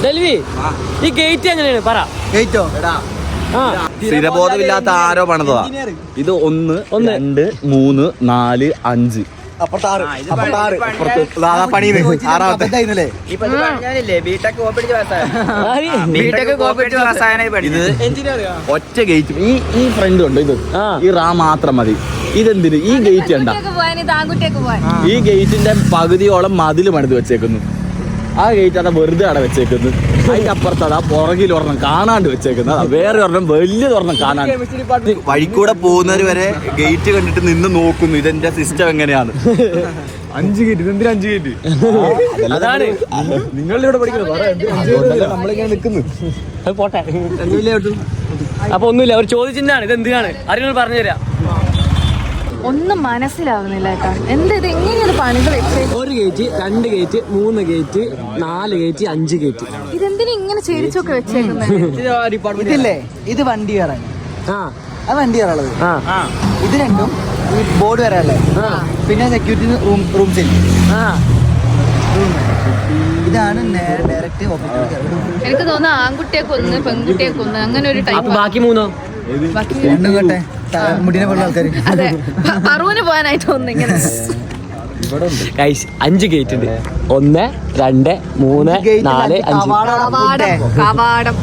ഡെൽവി ഈ ഗേറ്റ് എങ്ങനെയാണ് പറ. ഗേറ്റോ സ്ഥിരബോധമില്ലാത്ത ആരോ പണിതതാ. ഇത് 1 2 3 4 5 ഒറ്റ ഗേറ്റ്. ഈ ഫ്രണ്ട് ഉണ്ട് ഇത് ഈ റാ മാത്രം മതി. ഇതെന്തിന് ഈ ഗേറ്റ് കണ്ട? ഈ ഗേറ്റിന്റെ പകുതിയോളം മതില് പണിത് വെച്ചേക്കുന്നു. ആ ഗേറ്റ് അതാ വെറുതെ അവിടെ വെച്ചേക്കുന്നു. അതിന്റെ അപ്പുറത്തതാ പുറകിൽ ഒരെണ്ണം കാണാണ്ട് വെച്ചേക്കുന്നത്. വേറെ ഒരെണ്ണം വലിയതൊരെണ്ണം കാണാണ്ട്. വഴിക്കൂടെ പോകുന്നവര് വരെ ഗേറ്റ് കണ്ടിട്ട് നിന്ന് നോക്കുന്നു ഇതെന്റെ സിസ്റ്റം എങ്ങനെയാണ്. 5 ഗേറ്റ്. ഇതെന്തിനാ 5 ഗേറ്റ്? അതാണ് നിങ്ങളുടെ ഇവിടെ പഠിക്കുന്നത്. നമ്മളിങ്ങനെ നിൽക്കുന്നു. പോട്ടെ. അപ്പൊ ഒന്നുമില്ല, അവർ ചോദിച്ചിട്ടാണ് ഇത് എന്തിനാണ് അറിയാൻ പറഞ്ഞു തരാം. ഒന്നും മനസ്സിലാവുന്നില്ല കേട്ടോ. എന്താ ഇത് എങ്ങനെയാണ് പണികൾ വെച്ചത്? 1 gate 2 gate 3 gate 4 gate 5 gate. ഇതെന്തിനാ ഇങ്ങനെ ചേരിച്ചൊക്കെ വെച്ചേക്കുന്നത്? ഇതില്ലേ ഇത് വണ്ടി കയറാൻ. ആ അത് വണ്ടി കയറുള്ളത്. ആ ഇത് രണ്ടും ഈ ബോർഡ് വരാല്ലേ. പിന്നെ സെക്യൂരിറ്റി റൂംസിൽ ഇതാണ് ഡയറക്റ്റ് ഓഫീസിൽ. എനിക്ക് തോന്നുന്നു ആൺകുട്ടിയെ കൊന്ന് പെൺകുട്ടിയെ കൊന്ന് അങ്ങനെ ഒരു ടൈപ്പ്. ബാക്കി 3 രണ്ടും കേട്ടെ മുടിനെ കൊള്ള ആൾക്കാർ. അതെ, പറൂന് പോകാനായിട്ട് ഒന്ന് ഇങ്ങനെ 5 ഗേറ്റ് ഉണ്ട്. 1 2 3 4 5 കവാടം.